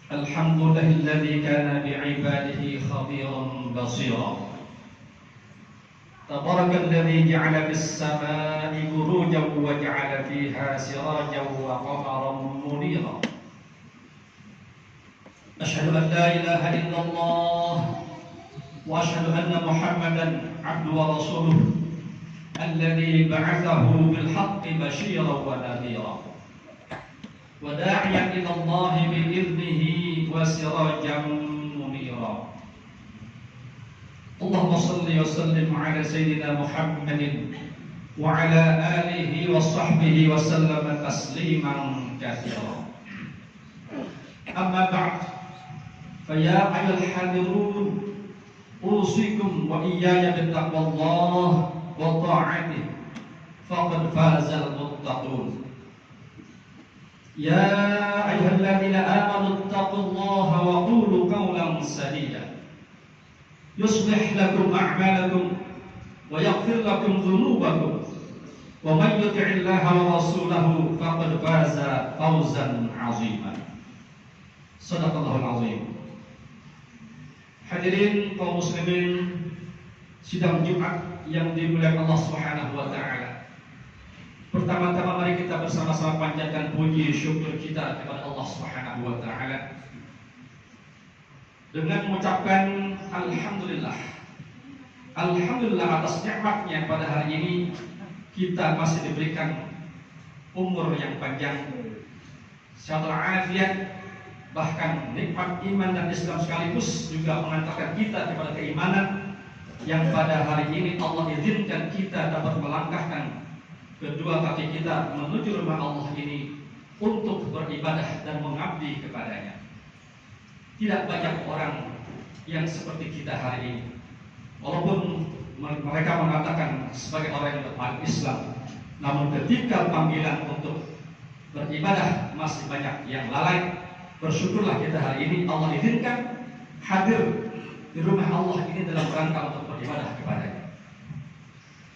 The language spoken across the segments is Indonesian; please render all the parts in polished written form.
الحمد لله الذي كان بعباده خبيرا بصيرا. تبارك الذي جعل في السماء بروجا وجعل فيها سراجا وقمرا منيرا. أشهد أن لا إله إلا الله وأشهد أن محمدا عبده ورسوله الذي بعثه بالحق بشيرا ونذيرا وداعيا إلى الله بإذنه وسراجا منيرا. اللهم صل وسلم على سيدنا محمد وعلى آله وصحبه وسلم تسليما كثيرا. أما بعد، فيا أيها الحاضرون، أوصيكم وإياي بتقوى الله وطاعته فقد فاز المتقون. يا أيها الذين آمنوا اتقوا الله وقولوا قولا سديدا يصلح لكم أعمالكم ويغفر لكم ذنوبكم ومن يطع الله ورسوله فقد فاز فوزا عظيما. Sadaqallahul azim. Hadirin kaum muslimin sidang Jumat yang dimuliakan Allah Subhanahu wa taala. Pertama-tama mari kita bersama-sama panjatkan puji syukur kita kepada Allah Subhanahu wa taala dengan mengucapkan alhamdulillah. Alhamdulillah atas nikmatnya pada hari ini kita masih diberikan umur yang panjang, sehat walafiat, bahkan nikmat iman dan Islam sekaligus juga mengantarkan kita kepada keimanan yang pada hari ini Allah izinkan kita dapat melangkahkan kedua kaki kita menuju rumah Allah ini untuk beribadah dan mengabdi kepadanya. Tidak banyak orang yang seperti kita hari ini. Walaupun mereka mengatakan sebagai orang yang beragama Islam, namun ketika panggilan untuk beribadah masih banyak yang lalai. Bersyukurlah kita hari ini Allah izinkan hadir di rumah Allah ini dalam rangka untuk beribadah kepadanya.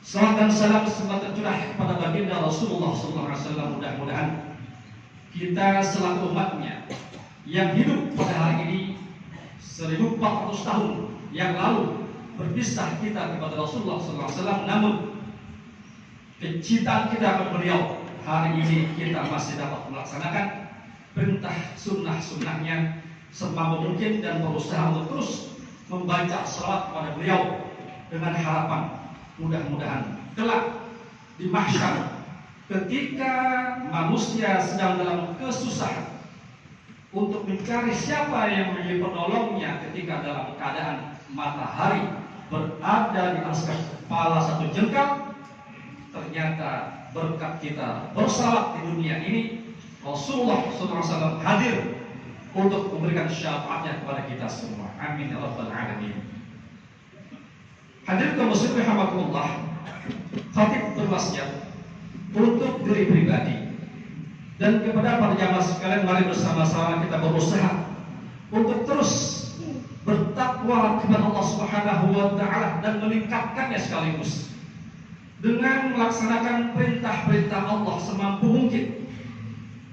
Salam dan salam semoga tercurah kepada baginda Rasulullah SAW. Mudah-mudahan kita selaku umatnya yang hidup pada hari ini 1400 tahun yang lalu berpisah kita kepada Rasulullah SAW, namun kecintaan kita kepada beliau hari ini kita masih dapat melaksanakan perintah sunnah-sunnahnya semampu mungkin dan berusaha untuk terus membaca salawat kepada beliau dengan harapan mudah-mudahan kelak di mahsyar ketika manusia sedang dalam kesusahan untuk mencari siapa yang menjadi penolongnya ketika dalam keadaan matahari berada di atas kepala satu jengkal, ternyata berkat kita bersalawat di dunia ini Rasulullah SAW hadir untuk memberikan syafaatnya kepada kita semua. Amin ya rabbal alamin. Hadirin kaum muslimin rahimakumullah, khatib berwasiat untuk diri pribadi dan kepada para jamaah sekalian, mari bersama-sama kita berusaha untuk terus bertakwa kepada Allah Subhanahu wa taala dan meningkatkannya sekaligus dengan melaksanakan perintah-perintah Allah semampu mungkin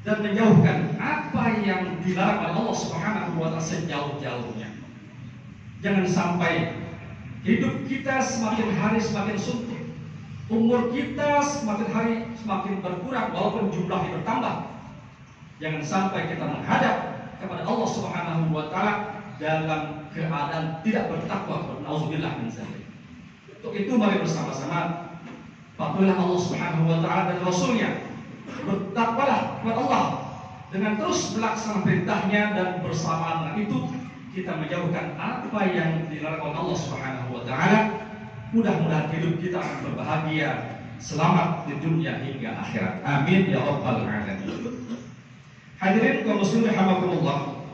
dan menjauhkan apa yang dilarang oleh Allah Subhanahu wa taala sejauh-jauhnya. Jangan sampai hidup kita semakin hari semakin suntuk, umur kita semakin hari semakin berkurang walaupun jumlahnya bertambah. Jangan sampai kita menghadap kepada Allah Subhanahu wa taala dalam keadaan tidak bertakwa. Nauzubillah min dzalik. Untuk itu mari bersama-sama patuhilah Allah Subhanahu wa taala dan Rasulnya. Bertakwalah kepada Allah dengan terus melaksanakan perintahnya, dan bersamaan dengan itu kita menjauhkan apa yang dilarang oleh Allah Subhanahu wa taala. Mudah-mudahan hidup kita akan berbahagia, selamat di dunia hingga akhirat. Amin ya rabbal alamin. Hadirin kaum muslimin rahimakumullah,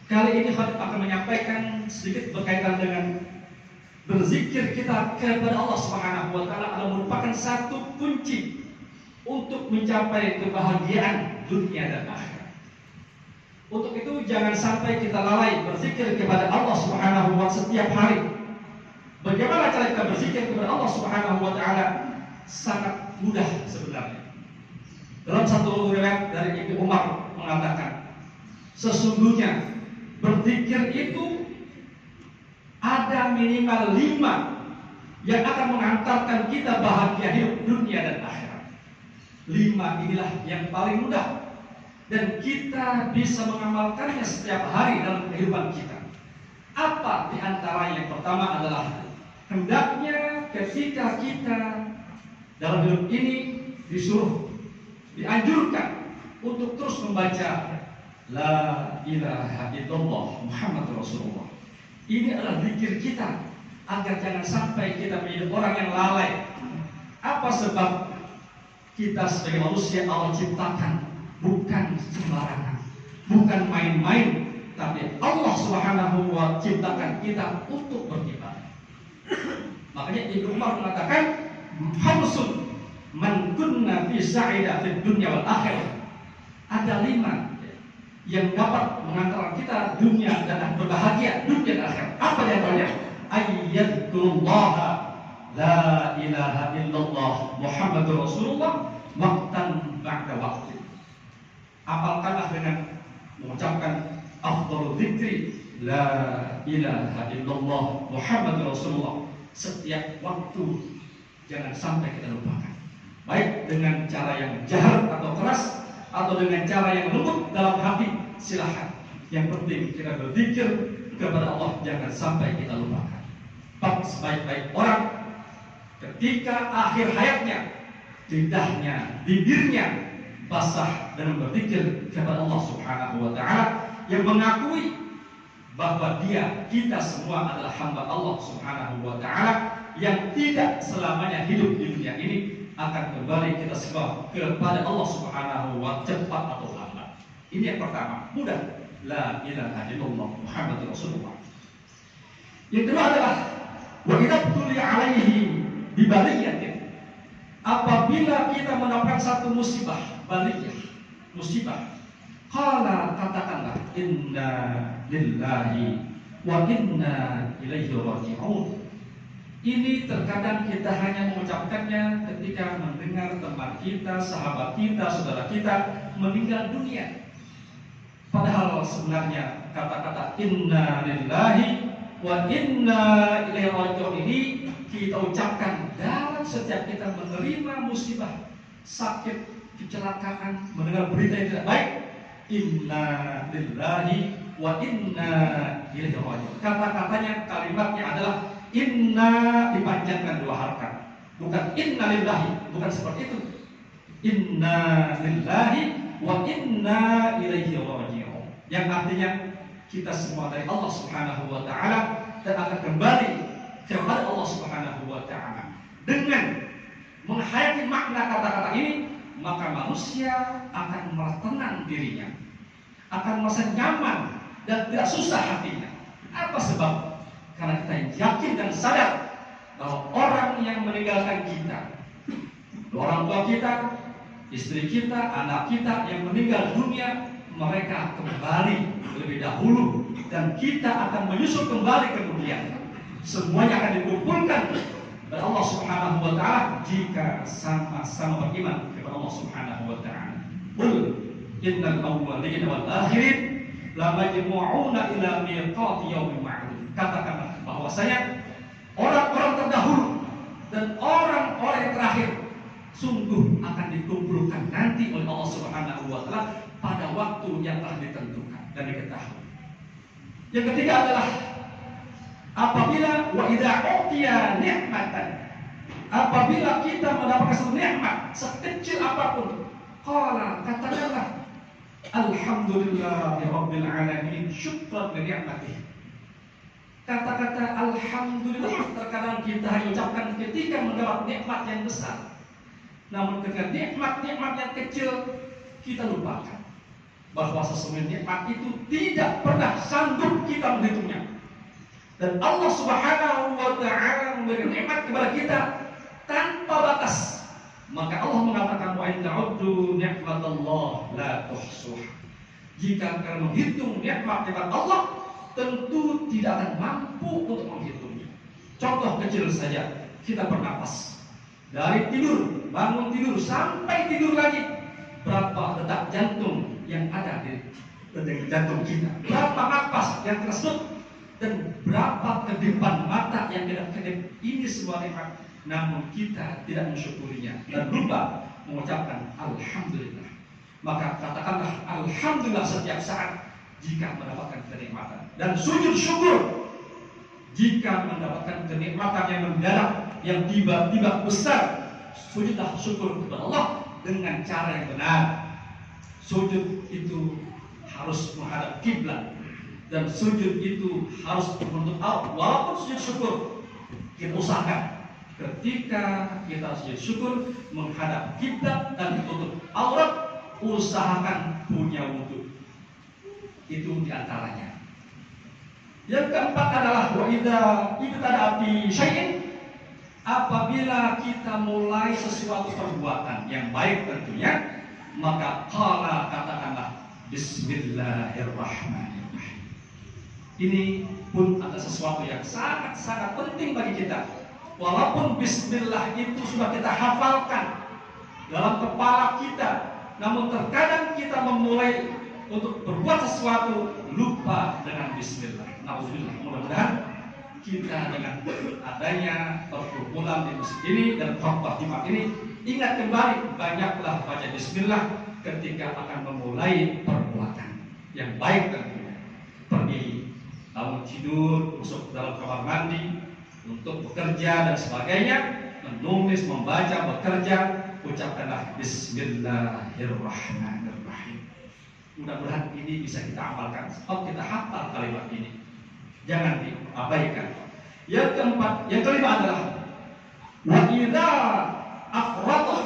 kali ini khatib akan menyampaikan sedikit berkaitan dengan berzikir kita kepada Allah Subhanahu wa taala adalah merupakan satu kunci untuk mencapai kebahagiaan dunia dan akhirat. Untuk itu jangan sampai kita lalai berzikir kepada Allah Subhanahu wa taala setiap hari. Bagaimana cara kita berzikir kepada Allah Subhanahu wa taala? Sangat mudah sebenarnya. Dalam satu riwayat dari Ibnu Umar mengatakan, Sesungguhnya berzikir itu ada minimal 5 yang akan mengantarkan kita bahagia hidup dunia dan akhirat. 5 inilah yang paling mudah dan kita bisa mengamalkannya setiap hari dalam kehidupan kita. Apa di antara yang pertama adalah hendaknya ketika kita dalam hidup ini dianjurkan untuk terus membaca La ilaha illallah Muhammadur Rasulullah. Ini adalah zikir kita agar jangan sampai kita menjadi orang yang lalai. Apa sebab? Kita sebagai manusia Allah ciptakan bukan sembarangan, bukan main-main, tapi Allah Subhanahu wa ciptakan kita untuk beribadah. Makanya Ibnu Umar mengatakan, "Khamsun man kunna fi sa'ida fid dunya wal akhirah." Ada 5 yang dapat mengantarkan kita dunia dan berbahagia dunia dan akhirat. Apa yang banyak? Ayyadullah la ilaha illallah Muhammadur Rasulullah waqtan ba'da waqtin. Apalkanlah dengan mengucapkan afdhalul dzikri la ilaha illallah Muhammadur Rasulullah setiap waktu, jangan sampai kita lupakan. Baik dengan cara yang jahar atau keras atau dengan cara yang lembut dalam hati, silahkan. Yang penting kita berzikir kepada Allah, jangan sampai kita lupakan. Bab sebaik-baik orang ketika akhir hayatnya, lidahnya, bibirnya basah dan berzikir kepada Allah Subhanahu wa taala, yang mengakui bahwa kita semua adalah hamba Allah Subhanahu wa taala yang tidak selamanya hidup di dunia ini, akan kembali kita semua kepada Allah Subhanahu wa taala cepat atau lambat. Ini yang pertama, mudah. La ilaha illallah Muhammadur Rasulullah. Yang kedua adalah wa idza tuli alaihi bi baliyatin. Apabila kita mendapatkan satu musibah, baliyah, musibah, qala, katakanlah inna lillahi wa inna ilaihi raji'un. Ini terkadang kita hanya mengucapkannya ketika mendengar teman kita, sahabat kita, saudara kita meninggal dunia. Padahal sebenarnya kata-kata inna lillahi wa inna ilaihi raji'un ini kita ucapkan dalam setiap kita menerima musibah, sakit, kecelakaan, mendengar berita yang tidak baik. Inna lillahi wa inna ilaihi raji'un. Kata-katanya, kalimatnya adalah inna dipanjangkan 2 harakat, bukan inna lillahi, bukan seperti itu. Inna lillahi wa inna ilaihi raji'un, yang artinya kita semua dari Allah Subhanahu wa taala dan akan kembali kepada Allah Subhanahu wa taala. Dengan menghayati makna kata-kata ini, maka manusia akan merasa tenang dirinya, akan merasa nyaman dan tidak susah hatinya. Apa sebab? Karena kita yakin dan sadar bahwa orang yang meninggalkan kita, orang tua kita, istri kita, anak kita yang meninggal dunia, mereka kembali lebih dahulu dan kita akan menyusul kembali kemudian. Semuanya akan dikumpulkan oleh Allah Subhanahu wa taala jika sama-sama beriman kepada Allah Subhanahu wa taala. Qul innal awwalina wal akhirin la majmu'una ila miqati yaumin ma'lum. Katakanlah bahwasanya orang-orang terdahulu dan orang-orang yang terakhir sungguh akan dikumpulkan nanti oleh Allah Subhanahu wa taala pada waktu yang telah ditentukan dan diketahui. Yang ketiga adalah apabila wa idza utiya nikmatan, apabila kita mendapatkan satu nikmat sekecil apapun, qala, katakanlah alhamdulillahirabbil alamin syukran li nikmatih. Kata-kata alhamdulillah terkadang kita hanya ucapkan ketika mendapat nikmat yang besar. Namun dengan nikmat-nikmat yang kecil kita lupakan bahwa sesungguhnya nikmat itu tidak pernah sanggup kita menghitungnya. Dan Allah Subhanahu wa taala memberi nikmat kepada kita tanpa batas. Maka Allah mengatakan wa in ta'uddu ni'matallah la tuhsuha. Jika kalian menghitung nikmat-nikmat Allah, tentu tidak akan mampu untuk menghitungnya. Contoh kecil saja, kita bernapas. Dari tidur, bangun tidur, sampai tidur lagi, berapa detak jantung yang ada di detak jantung kita, berapa napas yang tersebut, dan berapa kedipan mata yang kedip-kedip. Ini semua nikmat, namun kita tidak mensyukurinya dan lupa mengucapkan alhamdulillah. Maka katakanlah alhamdulillah setiap saat jika mendapatkan kenikmatan, dan sujud syukur jika mendapatkan kenikmatan yang mendadak, yang tiba-tiba besar. Sujudlah syukur kepada Allah dengan cara yang benar. Sujud itu harus menghadap kiblat, dan sujud itu harus menuntut Allah. Walaupun sujud syukur, kita usahakan ketika kita sujud syukur menghadap kiblat dan menutup aurat, usahakan punya wudu. Itu diantaranya. Yang keempat adalah wa idza ibtada fi syai'in, apabila kita mulai sesuatu perbuatan yang baik tentunya, maka qala, katakanlah bismillahirrahmanirrahim. Ini pun ada sesuatu yang sangat-sangat penting bagi kita. Walaupun bismillah itu sudah kita hafalkan dalam kepala kita, namun terkadang kita memulai untuk berbuat sesuatu lupa dengan bismillah. Nauzubillah. Mudah-mudahan kita dengan adanya perkumpulan di masjid ini dan khutbah Jumat ini ingat kembali, banyaklah baca bismillah ketika akan memulai perbuatan yang baik tentunya. Pergi bangun tidur, masuk dalam kamar mandi untuk bekerja dan sebagainya, menulis, membaca, bekerja, ucapkanlah bismillahirrahmanirrahim. Mudah-mudahan ini bisa kita amalkan. Sebab kita hafal kalimat ini, jangan diabaikan. Yang kelima adalah wa idza afrata,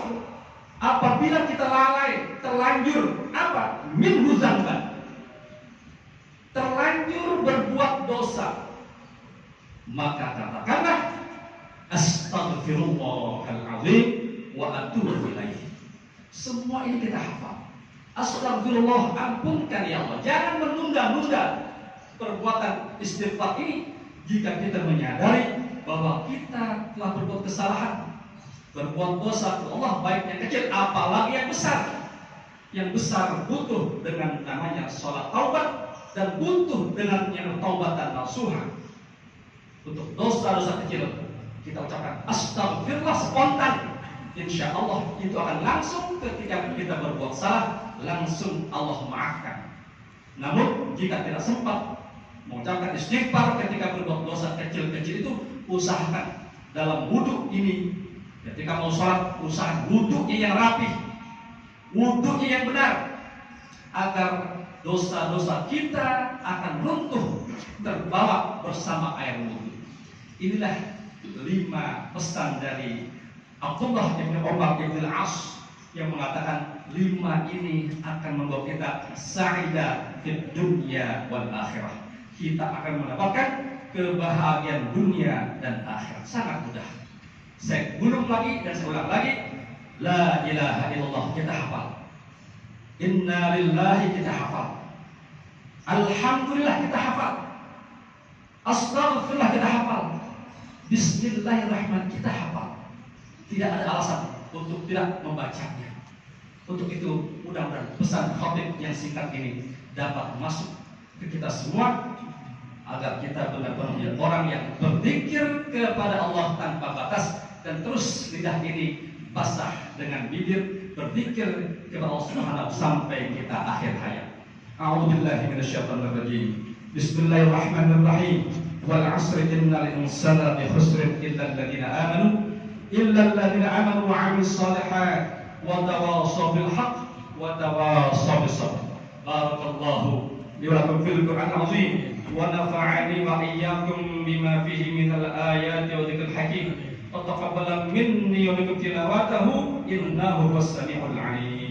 apabila kita lalai, terlanjur apa? Minhu dzamban, terlanjur berbuat dosa, maka katakanlah astaghfirullahal azim wa atubu ilaih. Semua ini kita hafal. Astagfirullah, ampunkan ya Allah. Jangan menunda-nunda perbuatan istighfar ini jika kita menyadari bahwa kita telah berbuat kesalahan, berbuat dosa ke Allah, baik yang kecil apalagi yang besar. Yang besar butuh dengan namanya sholat taubat, dan butuh dengan yang taubatan nasuha. Untuk dosa-dosa kecil kita ucapkan astagfirullah spontan, insya Allah itu akan langsung ketika kita berbuat salah, langsung Allah maafkan. Namun jika tidak sempat mengucapkan istighfar ketika berbuat dosa kecil-kecil itu, usahakan dalam wudhu ini, ketika mau sholat, usahakan wudhunya yang rapi, wudhunya yang benar, agar dosa-dosa kita akan runtuh terbawa bersama air wudhu. Inilah 5 pesan dari Abdullah bin Umar bin Al-As yang mengatakan 5 ini akan membawa kita sa'idah fid dunya wal akhirah. Kita akan mendapatkan kebahagiaan dunia dan akhirat. Sangat mudah. Saya ulang lagi dan saya ulang lagi. La ilaha illallah kita hafal. Inna lillahi kita hafal. Alhamdulillah kita hafal. Astaghfirullah kita hafal. Bismillahirrahmanirrahim kita hafal. Tidak ada alasan untuk tidak membacanya. Untuk itu mudah-mudahan pesan khatib yang singkat ini dapat masuk ke kita semua, agar kita benar-benar menjadi orang yang berzikir kepada Allah tanpa batas, dan terus lidah ini basah dengan bibir berzikir kepada Allah Subhanahu sampai kita akhir hayat. A'udzubillahi minasyaitonir rajim. Bismillahirrahmanirrahim. Wal 'asri innal insana lafi khusrin illa alladziina amanu wa 'amilus shalihaati wa tawashaw bil haqq wa tawashaw bis sabr. Barakallahu li wa lakum fil Qur'anil 'azim wa nafa'ani wa iyyakum bima fihi minal ayati wa dzikril hakim. Taqabbal minni wa minkum tilawatahu innahu was samiul 'alim.